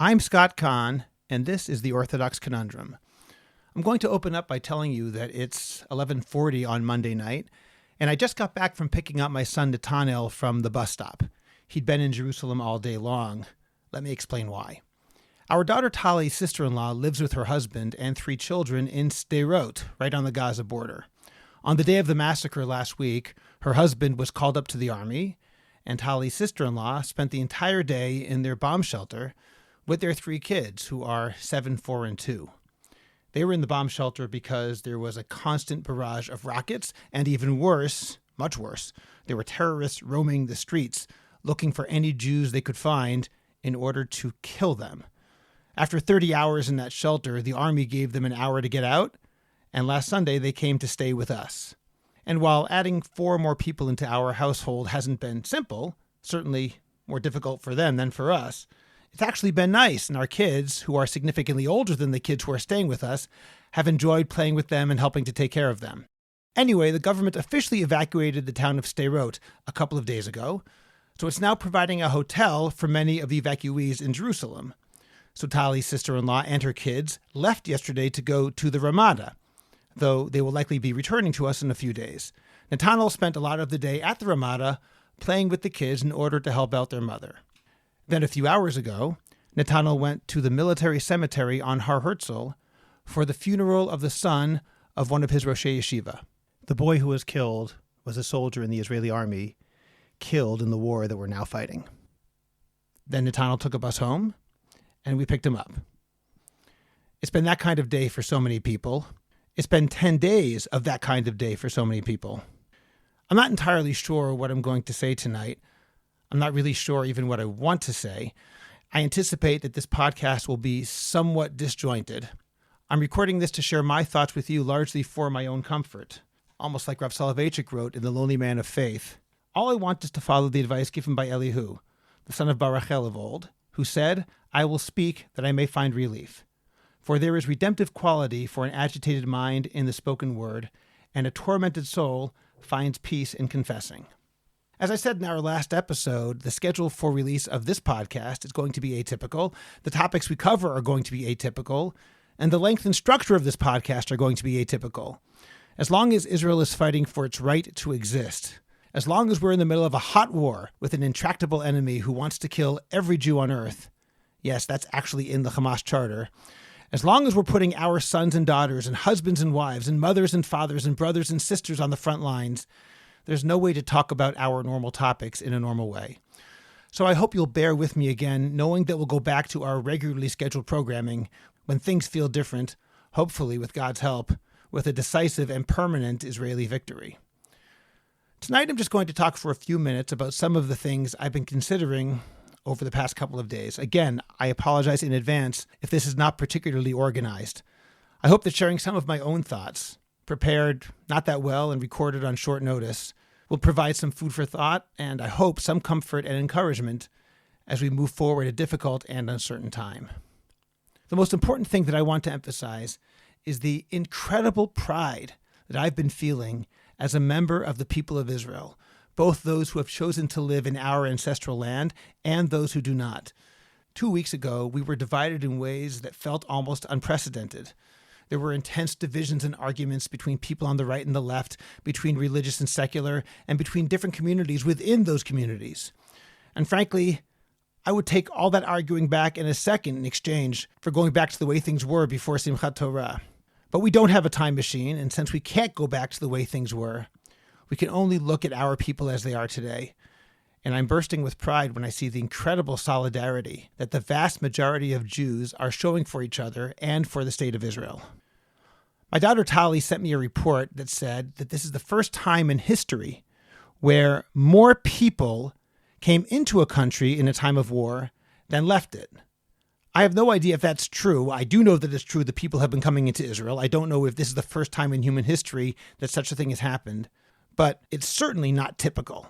I'm Scott Kahn, and this is the Orthodox Conundrum. I'm going to open up by telling you that it's 11:40 on Monday night, and I just got back from picking up my son Nathanael from the bus stop. He'd been in Jerusalem all day long. Let me explain why. Our daughter Tali's sister-in-law lives with her husband and 3 children in Sderot, right on the Gaza border. On the day of the massacre last week, her husband was called up to the army, and Tali's sister-in-law spent the entire day in their bomb shelter with their 3 kids, who are 7, 4, and 2. They were in the bomb shelter because there was a constant barrage of rockets, and even worse, much worse, there were terrorists roaming the streets looking for any Jews they could find in order to kill them. After 30 hours in that shelter, the army gave them an hour to get out, and last Sunday they came to stay with us. And while adding 4 more people into our household hasn't been simple, certainly more difficult for them than for us, it's actually been nice, and our kids, who are significantly older than the kids who are staying with us, have enjoyed playing with them and helping to take care of them. Anyway, the government officially evacuated the town of Sderot a couple of days ago, so it's now providing a hotel for many of the evacuees in Jerusalem. So Tali's sister-in-law and her kids left yesterday to go to the Ramada, though they will likely be returning to us in a few days. Nathanael spent a lot of the day at the Ramada playing with the kids in order to help out their mother. Then a few hours ago, Nathanael went to the military cemetery on Har Herzl for the funeral of the son of one of his Roshei Yeshiva. The boy who was killed was a soldier in the Israeli army, killed in the war that we're now fighting. Then Nathanael took a bus home, and we picked him up. It's been that kind of day for so many people. It's been 10 days of that kind of day for so many people. I'm not entirely sure what I'm going to say tonight. I'm not really sure even what I want to say. I anticipate that this podcast will be somewhat disjointed. I'm recording this to share my thoughts with you largely for my own comfort, almost like Rav Soloveitchik wrote in The Lonely Man of Faith. All I want is to follow the advice given by Elihu, the son of Barachel of old, who said, "I will speak that I may find relief. For there is redemptive quality for an agitated mind in the spoken word, and a tormented soul finds peace in confessing." As I said in our last episode, the schedule for release of this podcast is going to be atypical. The topics we cover are going to be atypical, and the length and structure of this podcast are going to be atypical. As long as Israel is fighting for its right to exist, as long as we're in the middle of a hot war with an intractable enemy who wants to kill every Jew on earth, yes, that's actually in the Hamas charter, as long as we're putting our sons and daughters and husbands and wives and mothers and fathers and brothers and sisters on the front lines, there's no way to talk about our normal topics in a normal way. So I hope you'll bear with me again, knowing that we'll go back to our regularly scheduled programming when things feel different, hopefully with God's help, with a decisive and permanent Israeli victory. Tonight I'm just going to talk for a few minutes about some of the things I've been considering over the past couple of days. Again, I apologize in advance if this is not particularly organized. I hope that sharing some of my own thoughts, prepared not that well and recorded on short notice, will provide some food for thought and I hope some comfort and encouragement as we move forward a difficult and uncertain time. The most important thing that I want to emphasize is the incredible pride that I've been feeling as a member of the people of Israel, both those who have chosen to live in our ancestral land and those who do not. 2 weeks ago, we were divided in ways that felt almost unprecedented. There were intense divisions and arguments between people on the right and the left, between religious and secular, and between different communities within those communities. And frankly, I would take all that arguing back in a second in exchange for going back to the way things were before Simchat Torah. But we don't have a time machine, and since we can't go back to the way things were, we can only look at our people as they are today. And I'm bursting with pride when I see the incredible solidarity that the vast majority of Jews are showing for each other and for the state of Israel. My daughter Tali sent me a report that said that this is the first time in history where more people came into a country in a time of war than left it. I have no idea if that's true. I do know that it's true that people have been coming into Israel. I don't know if this is the first time in human history that such a thing has happened, but it's certainly not typical.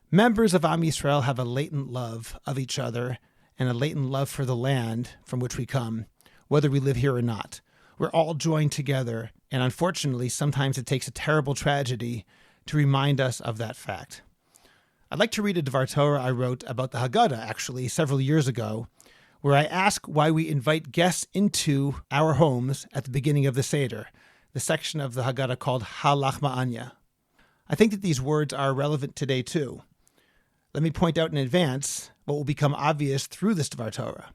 Members of Am Yisrael have a latent love of each other and a latent love for the land from which we come, whether we live here or not. We're all joined together, and unfortunately, sometimes it takes a terrible tragedy to remind us of that fact. I'd like to read a Dvar Torah I wrote about the Haggadah, actually, several years ago, where I ask why we invite guests into our homes at the beginning of the Seder, the section of the Haggadah called Halach Ma'anya. I think that these words are relevant today too. Let me point out in advance what will become obvious through this Dvar Torah.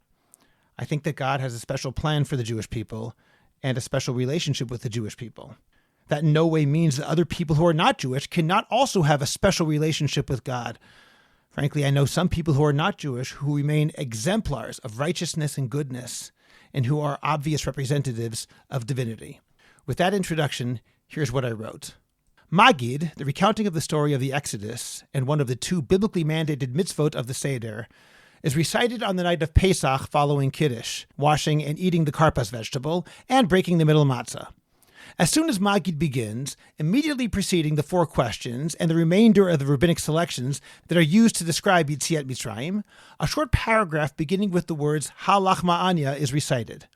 I think that God has a special plan for the Jewish people and a special relationship with the Jewish people. That in no way means that other people who are not Jewish cannot also have a special relationship with God. Frankly, I know some people who are not Jewish who remain exemplars of righteousness and goodness and who are obvious representatives of divinity. With that introduction, here's what I wrote. Magid, the recounting of the story of the Exodus and one of the two biblically mandated mitzvot of the Seder, is recited on the night of Pesach following Kiddush, washing and eating the karpas vegetable, and breaking the middle matzah. As soon as Magid begins, immediately preceding the four questions and the remainder of the rabbinic selections that are used to describe Yetziat Mitzrayim, a short paragraph beginning with the words Halach Ma'anya is recited.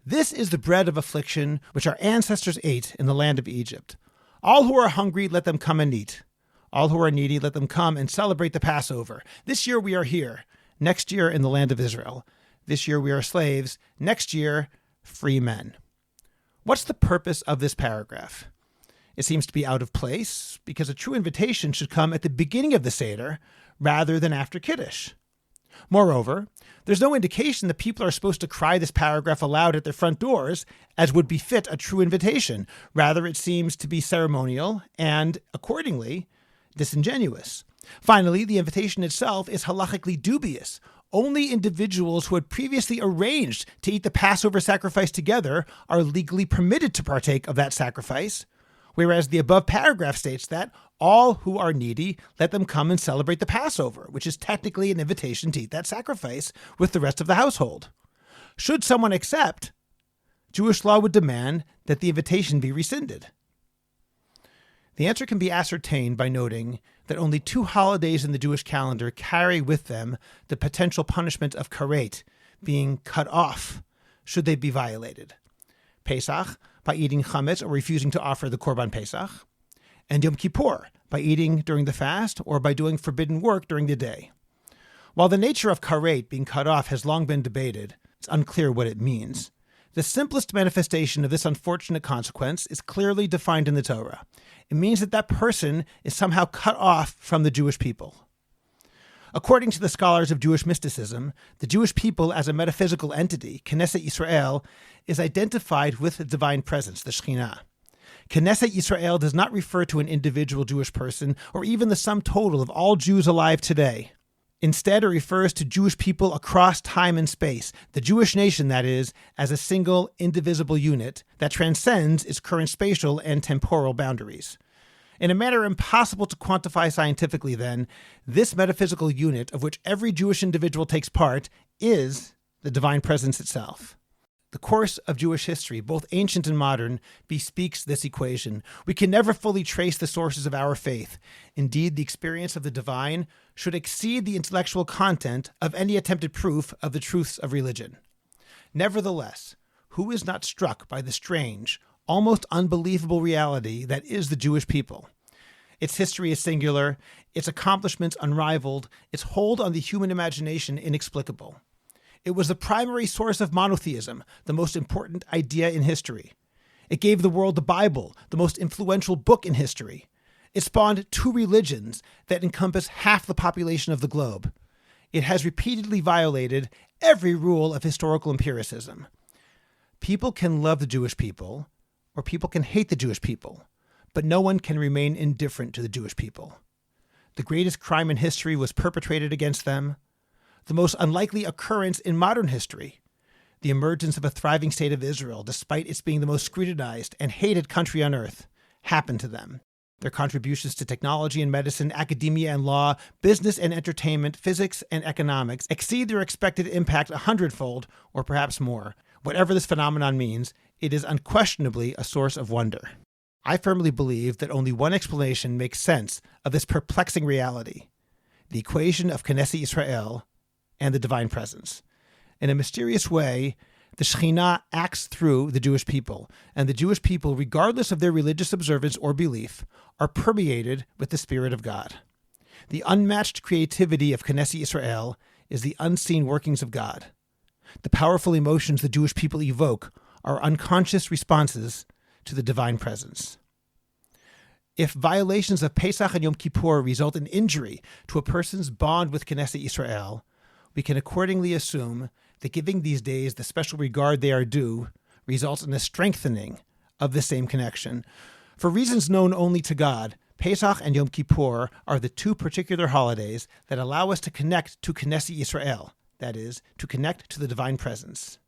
This is the bread of affliction which our ancestors ate in the land of Egypt. All who are hungry, let them come and eat. All who are needy, let them come and celebrate the Passover. This year we are here. Next year in the land of Israel. This year we are slaves. Next year, free men. What's the purpose of this paragraph? It seems to be out of place because a true invitation should come at the beginning of the Seder rather than after Kiddush. Moreover, there's no indication that people are supposed to cry this paragraph aloud at their front doors, as would befit a true invitation. Rather, it seems to be ceremonial and, accordingly, disingenuous. Finally, the invitation itself is halachically dubious. Only individuals who had previously arranged to eat the Passover sacrifice together are legally permitted to partake of that sacrifice, whereas the above paragraph states that all who are needy, let them come and celebrate the Passover, which is technically an invitation to eat that sacrifice with the rest of the household. Should someone accept, Jewish law would demand that the invitation be rescinded. The answer can be ascertained by noting that only two holidays in the Jewish calendar carry with them the potential punishment of karet, being cut off, should they be violated. Pesach, by eating chametz or refusing to offer the Korban Pesach, and Yom Kippur, by eating during the fast or by doing forbidden work during the day. While the nature of karet, being cut off, has long been debated, it's unclear what it means. The simplest manifestation of this unfortunate consequence is clearly defined in the Torah. It means that that person is somehow cut off from the Jewish people. According to the scholars of Jewish mysticism, the Jewish people as a metaphysical entity, Knesset Yisrael, is identified with the divine presence, the Shekhinah. Knesset Yisrael does not refer to an individual Jewish person or even the sum total of all Jews alive today. Instead, it refers to Jewish people across time and space, the Jewish nation, that is, as a single, indivisible unit that transcends its current spatial and temporal boundaries. In a manner impossible to quantify scientifically, then, this metaphysical unit, of which every Jewish individual takes part, is the divine presence itself. The course of Jewish history, both ancient and modern, bespeaks this equation. We can never fully trace the sources of our faith. Indeed, the experience of the divine should exceed the intellectual content of any attempted proof of the truths of religion. Nevertheless, who is not struck by the strange, almost unbelievable reality that is the Jewish people? Its history is singular, its accomplishments unrivaled, its hold on the human imagination inexplicable. It was the primary source of monotheism, the most important idea in history. It gave the world the Bible, the most influential book in history. It spawned two religions that encompass half the population of the globe. It has repeatedly violated every rule of historical empiricism. People can love the Jewish people, or people can hate the Jewish people, but no one can remain indifferent to the Jewish people. The greatest crime in history was perpetrated against them. The most unlikely occurrence in modern history, the emergence of a thriving state of Israel, despite its being the most scrutinized and hated country on earth, happened to them. Their contributions to technology and medicine, academia and law, business and entertainment, physics and economics exceed their expected impact 100-fold, or perhaps more. Whatever this phenomenon means, it is unquestionably a source of wonder. I firmly believe that only one explanation makes sense of this perplexing reality: the equation of Knesset Yisrael and the divine presence. In a mysterious way, the Shekhinah acts through the Jewish people, and the Jewish people, regardless of their religious observance or belief, are permeated with the Spirit of God. The unmatched creativity of Knesset Yisrael is the unseen workings of God. The powerful emotions the Jewish people evoke are unconscious responses to the divine presence. If violations of Pesach and Yom Kippur result in injury to a person's bond with Knesset Yisrael, we can accordingly assume that giving these days the special regard they are due results in a strengthening of the same connection. For reasons known only to God, Pesach and Yom Kippur are the two particular holidays that allow us to connect to Knesset Yisrael, that is, to connect to the divine presence.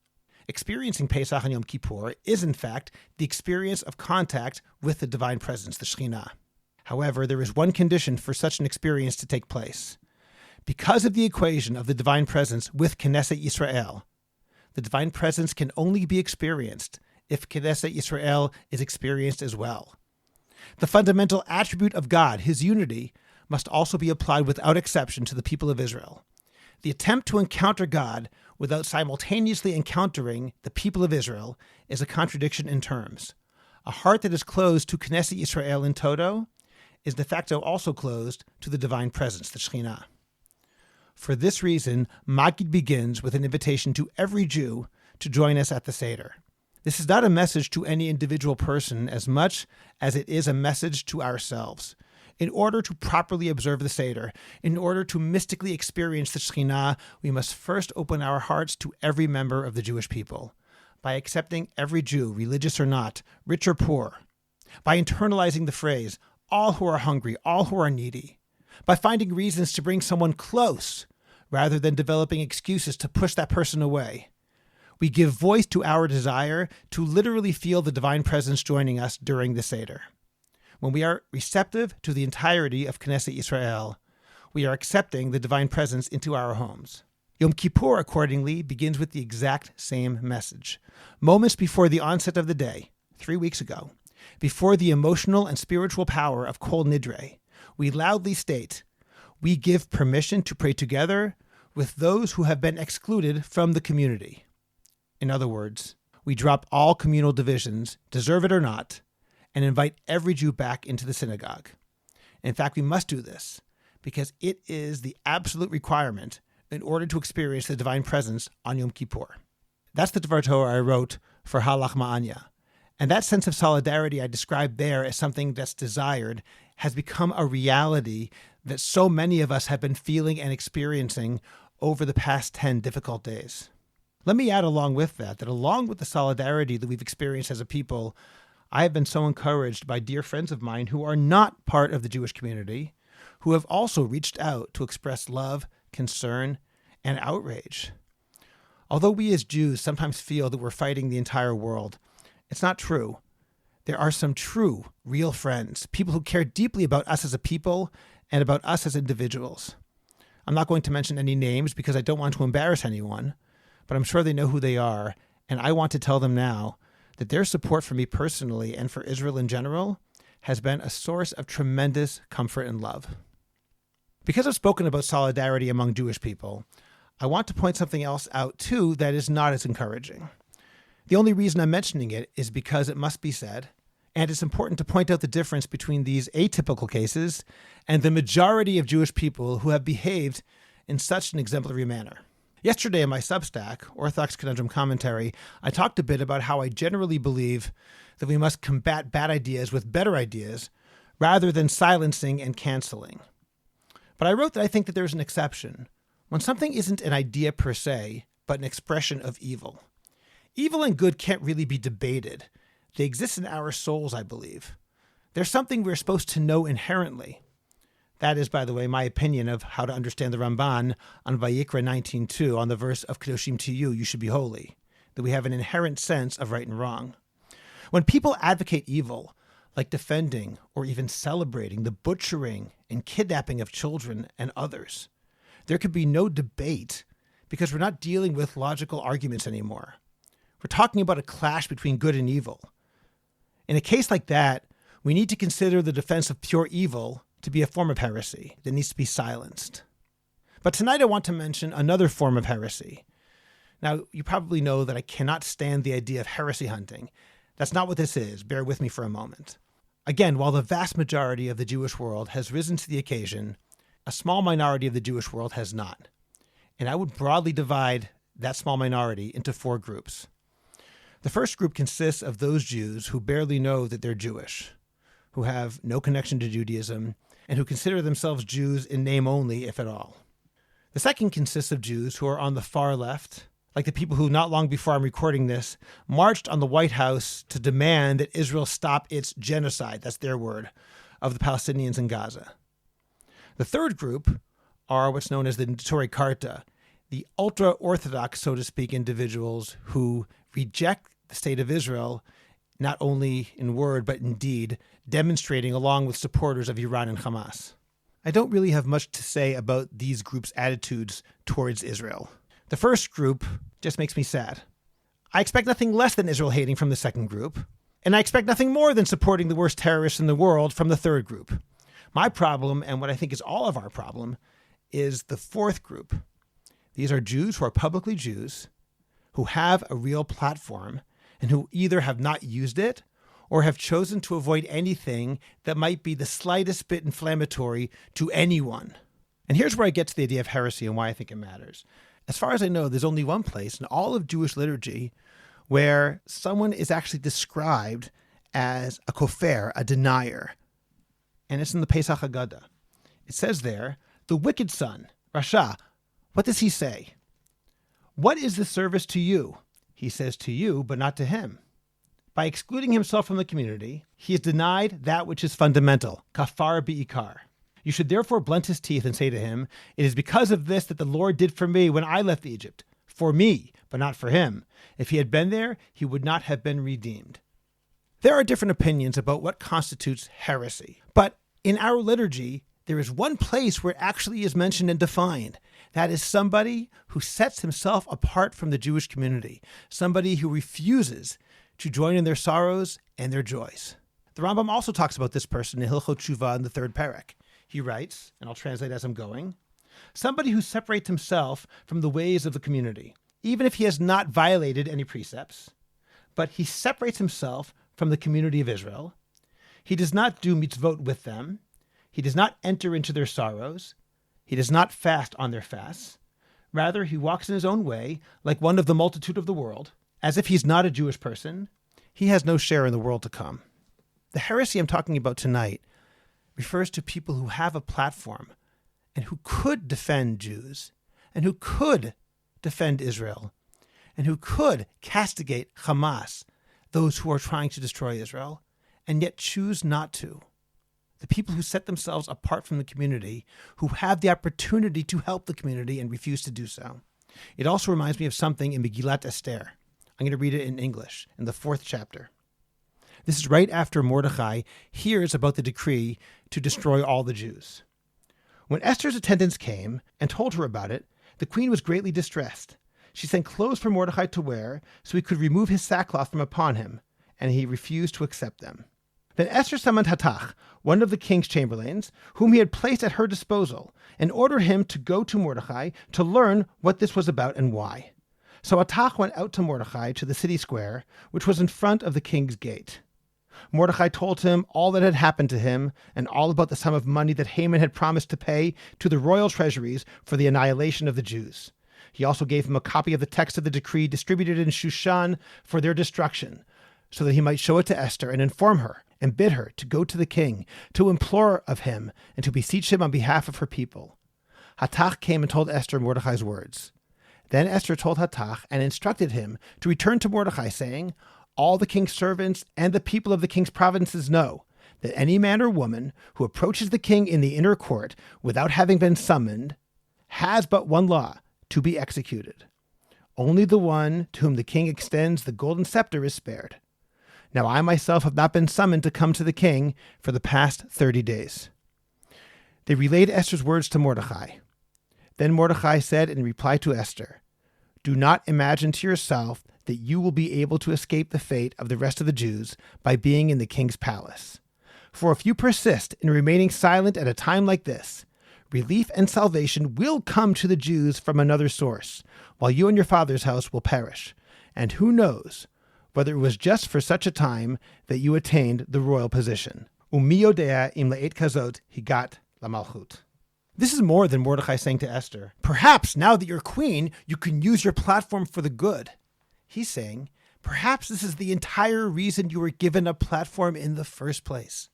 Experiencing Pesach and Yom Kippur is, in fact, the experience of contact with the divine presence, the Shekhinah. However, there is one condition for such an experience to take place. Because of the equation of the divine presence with Knesset Yisrael, the divine presence can only be experienced if Knesset Yisrael is experienced as well. The fundamental attribute of God, his unity, must also be applied without exception to the people of Israel. The attempt to encounter God without simultaneously encountering the people of Israel is a contradiction in terms. A heart that is closed to Knesset Yisrael in toto is de facto also closed to the divine presence, the Shekhinah. For this reason, Maggid begins with an invitation to every Jew to join us at the Seder. This is not a message to any individual person as much as it is a message to ourselves. In order to properly observe the Seder, in order to mystically experience the Shekhinah, we must first open our hearts to every member of the Jewish people. By accepting every Jew, religious or not, rich or poor. By internalizing the phrase, all who are hungry, all who are needy. By finding reasons to bring someone close, rather than developing excuses to push that person away. We give voice to our desire to literally feel the divine presence joining us during the Seder. When we are receptive to the entirety of Knesset Yisrael, we are accepting the divine presence into our homes. Yom Kippur, accordingly, begins with the exact same message. Moments before the onset of the day, 3 weeks ago, before the emotional and spiritual power of Kol Nidre, we loudly state, we give permission to pray together with those who have been excluded from the community. In other words, we drop all communal divisions, deserve it or not, and invite every Jew back into the synagogue. In fact, we must do this because it is the absolute requirement in order to experience the divine presence on Yom Kippur. That's the Dvar Torah I wrote for Halach Ma'anya. And that sense of solidarity I described there as something that's desired has become a reality that so many of us have been feeling and experiencing over the past 10 difficult days. Let me add along with that along with the solidarity that we've experienced as a people, I have been so encouraged by dear friends of mine who are not part of the Jewish community, who have also reached out to express love, concern, and outrage. Although we as Jews sometimes feel that we're fighting the entire world, it's not true. There are some true, real friends, people who care deeply about us as a people and about us as individuals. I'm not going to mention any names because I don't want to embarrass anyone, but I'm sure they know who they are, and I want to tell them now that their support for me personally and for Israel in general has been a source of tremendous comfort and love. Because I've spoken about solidarity among Jewish people, I want to point something else out too that is not as encouraging. The only reason I'm mentioning it is because it must be said, and it's important to point out the difference between these atypical cases and the majority of Jewish people who have behaved in such an exemplary manner. Yesterday in my Substack, Orthodox Conundrum Commentary, I talked a bit about how I generally believe that we must combat bad ideas with better ideas rather than silencing and canceling. But I wrote that I think that there's an exception, when something isn't an idea per se, but an expression of evil. Evil and good can't really be debated. They exist in our souls, I believe. There's something we're supposed to know inherently. That is, by the way, my opinion of how to understand the Ramban on Vayikra 19:2 on the verse of Kedoshim to you should be holy, that we have an inherent sense of right and wrong. When people advocate evil, like defending or even celebrating the butchering and kidnapping of children and others, there could be no debate because we're not dealing with logical arguments anymore. We're talking about a clash between good and evil. In a case like that, we need to consider the defense of pure evil to be a form of heresy that needs to be silenced. But tonight I want to mention another form of heresy. Now, you probably know that I cannot stand the idea of heresy hunting. That's not what this is. Bear with me for a moment. Again, while the vast majority of the Jewish world has risen to the occasion, a small minority of the Jewish world has not. And I would broadly divide that small minority into 4 groups. The first group consists of those Jews who barely know that they're Jewish, who have no connection to Judaism, and who consider themselves Jews in name only, if at all. The second consists of Jews who are on the far left, like the people who, not long before I'm recording this, marched on the White House to demand that Israel stop its genocide, that's their word, of the Palestinians in Gaza. The third group are what's known as the Neturei Karta, the ultra-Orthodox, so to speak, individuals who reject the state of Israel, not only in word but in deed, demonstrating along with supporters of Iran and Hamas. I don't really have much to say about these groups' attitudes towards Israel. The first group just makes me sad. I expect nothing less than Israel hating from the second group, and I expect nothing more than supporting the worst terrorists in the world from the third group. My problem, and what I think is all of our problem, is the fourth group. These are Jews who are publicly Jews, who have a real platform, and who either have not used it or have chosen to avoid anything that might be the slightest bit inflammatory to anyone. And here's where I get to the idea of heresy and why I think it matters. As far as I know, there's only one place in all of Jewish liturgy where someone is actually described as a kofer, a denier. And it's in the Pesach Haggadah. It says there, the wicked son, Rasha, what does he say? What is the service to you? He says to you, but not to him. By excluding himself from the community, he has denied that which is fundamental, kafar bi'ikar. You should therefore blunt his teeth and say to him, it is because of this that the Lord did for me when I left Egypt. For me, but not for him. If he had been there, he would not have been redeemed. There are different opinions about what constitutes heresy. But in our liturgy, there is one place where it actually is mentioned and defined. That is somebody who sets himself apart from the Jewish community. Somebody who refuses to join in their sorrows and their joys. The Rambam also talks about this person in Hilchot Tshuva in the 3rd Perek. He writes, and I'll translate as I'm going, somebody who separates himself from the ways of the community, even if he has not violated any precepts, but he separates himself from the community of Israel. He does not do mitzvot with them. He does not enter into their sorrows. He does not fast on their fasts. Rather, he walks in his own way, like one of the multitude of the world. As if he's not a Jewish person, he has no share in the world to come. The heresy I'm talking about tonight refers to people who have a platform and who could defend Jews and who could defend Israel and who could castigate Hamas, those who are trying to destroy Israel, and yet choose not to. The people who set themselves apart from the community, who have the opportunity to help the community and refuse to do so. It also reminds me of something in Megillat Esther. I'm going to read it in English, in the 4th chapter. This is right after Mordechai hears about the decree to destroy all the Jews. When Esther's attendants came and told her about it, the queen was greatly distressed. She sent clothes for Mordechai to wear so he could remove his sackcloth from upon him, and he refused to accept them. Then Esther summoned Hattach, one of the king's chamberlains, whom he had placed at her disposal, and ordered him to go to Mordechai to learn what this was about and why. So Hattach went out to Mordechai to the city square, which was in front of the king's gate. Mordechai told him all that had happened to him and all about the sum of money that Haman had promised to pay to the royal treasuries for the annihilation of the Jews. He also gave him a copy of the text of the decree distributed in Shushan for their destruction, so that he might show it to Esther and inform her and bid her to go to the king, to implore of him and to beseech him on behalf of her people. Hattach came and told Esther Mordechai's words. Then Esther told Hattach and instructed him to return to Mordechai, saying, all the king's servants and the people of the king's provinces know that any man or woman who approaches the king in the inner court without having been summoned has but one law, to be executed. Only the one to whom the king extends the golden scepter is spared. Now I myself have not been summoned to come to the king for the past 30 days. They relayed Esther's words to Mordechai. Then Mordechai said in reply to Esther, do not imagine to yourself that you will be able to escape the fate of the rest of the Jews by being in the king's palace. For if you persist in remaining silent at a time like this, relief and salvation will come to the Jews from another source, while you and your father's house will perish. And who knows whether it was just for such a time that you attained the royal position. Umi yodea im la'et kazot higat lamalchut. This is more than Mordecai saying to Esther, perhaps now that you're queen, you can use your platform for the good. He's saying, perhaps this is the entire reason you were given a platform in the first place.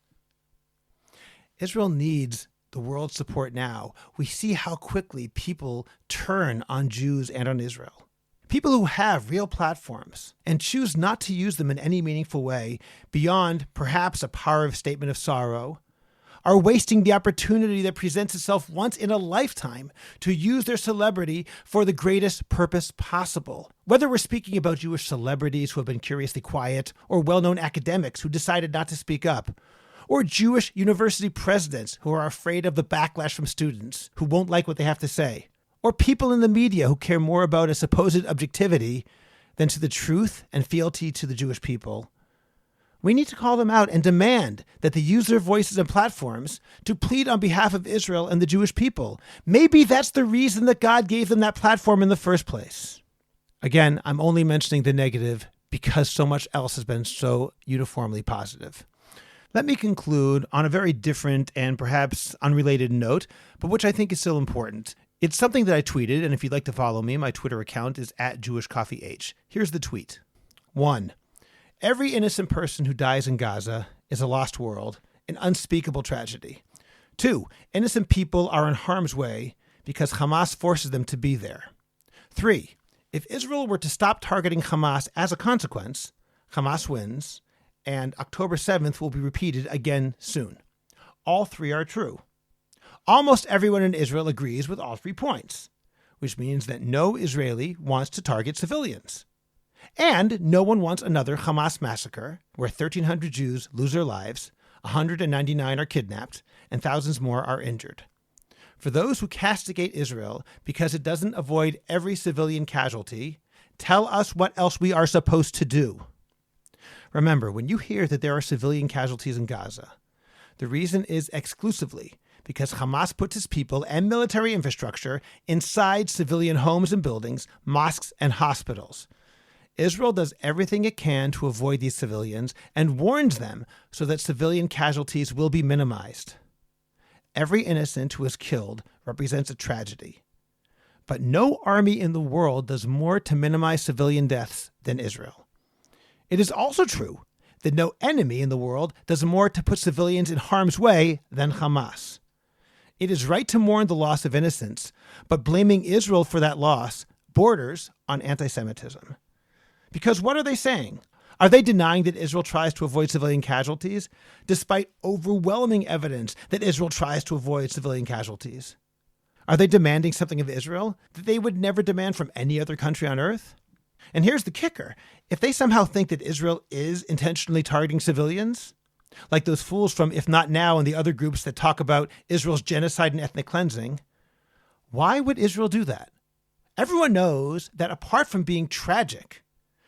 Israel needs the world's support now. We see how quickly people turn on Jews and on Israel. People who have real platforms and choose not to use them in any meaningful way beyond perhaps a power of statement of sorrow are wasting the opportunity that presents itself once in a lifetime to use their celebrity for the greatest purpose possible. Whether we're speaking about Jewish celebrities who have been curiously quiet, or well-known academics who decided not to speak up, or Jewish university presidents who are afraid of the backlash from students who won't like what they have to say, or people in the media who care more about a supposed objectivity than to the truth and fealty to the Jewish people, we need to call them out and demand that they use their voices and platforms to plead on behalf of Israel and the Jewish people. Maybe that's the reason that God gave them that platform in the first place. Again, I'm only mentioning the negative because so much else has been so uniformly positive. Let me conclude on a very different and perhaps unrelated note, but which I think is still important. It's something that I tweeted, and if you'd like to follow me, my Twitter account is @JewishCoffeeH. Here's the tweet. 1. Every innocent person who dies in Gaza is a lost world, an unspeakable tragedy. 2. Innocent people are in harm's way because Hamas forces them to be there. 3. If Israel were to stop targeting Hamas as a consequence, Hamas wins, and October 7th will be repeated again soon. All three are true. Almost everyone in Israel agrees with all 3 points, which means that no Israeli wants to target civilians. And no one wants another Hamas massacre where 1,300 Jews lose their lives, 199 are kidnapped, and thousands more are injured. For those who castigate Israel because it doesn't avoid every civilian casualty, tell us what else we are supposed to do. Remember, when you hear that there are civilian casualties in Gaza, the reason is exclusively because Hamas puts its people and military infrastructure inside civilian homes and buildings, mosques and hospitals. Israel does everything it can to avoid these civilians and warns them so that civilian casualties will be minimized. Every innocent who is killed represents a tragedy. But no army in the world does more to minimize civilian deaths than Israel. It is also true that no enemy in the world does more to put civilians in harm's way than Hamas. It is right to mourn the loss of innocents, but blaming Israel for that loss borders on anti-Semitism. Because what are they saying? Are they denying that Israel tries to avoid civilian casualties, despite overwhelming evidence that Israel tries to avoid civilian casualties? Are they demanding something of Israel that they would never demand from any other country on earth? And here's the kicker. If they somehow think that Israel is intentionally targeting civilians, like those fools from If Not Now and the other groups that talk about Israel's genocide and ethnic cleansing, why would Israel do that? Everyone knows that apart from being tragic,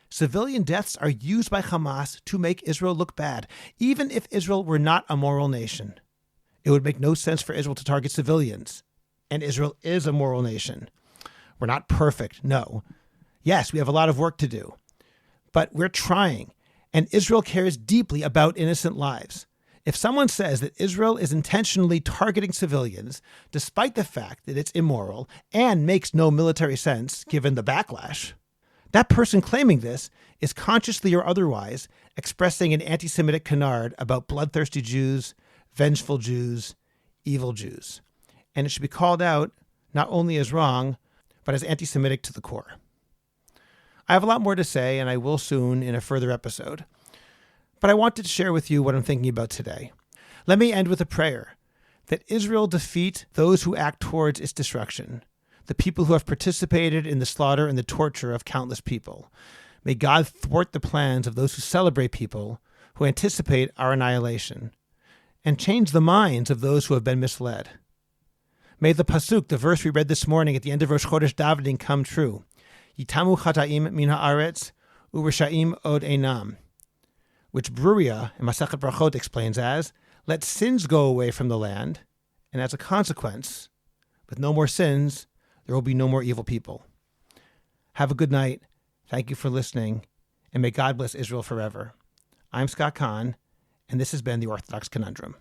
civilian deaths are used by Hamas to make Israel look bad, even if Israel were not a moral nation. It would make no sense for Israel to target civilians. And Israel is a moral nation. We're not perfect, no. Yes, we have a lot of work to do. But we're trying, and Israel cares deeply about innocent lives. If someone says that Israel is intentionally targeting civilians, despite the fact that it's immoral and makes no military sense given the backlash, that person claiming this is consciously or otherwise expressing an anti-Semitic canard about bloodthirsty Jews, vengeful Jews, evil Jews. And it should be called out not only as wrong, but as anti-Semitic to the core. I have a lot more to say, and I will soon in a further episode. But I wanted to share with you what I'm thinking about today. Let me end with a prayer that Israel defeat those who act towards its destruction, the people who have participated in the slaughter and the torture of countless people. May God thwart the plans of those who celebrate people who anticipate our annihilation, and change the minds of those who have been misled. May the pasuk, the verse we read this morning at the end of Rosh Chodesh davening, come true. Yitamu chataim min haaretz, u'reshaim od einam, which Bruria in Masechet Brachot explains as, let sins go away from the land, and as a consequence, with no more sins, there will be no more evil people. Have a good night. Thank you for listening, and may God bless Israel forever. I'm Scott Kahn, and this has been The Orthodox Conundrum.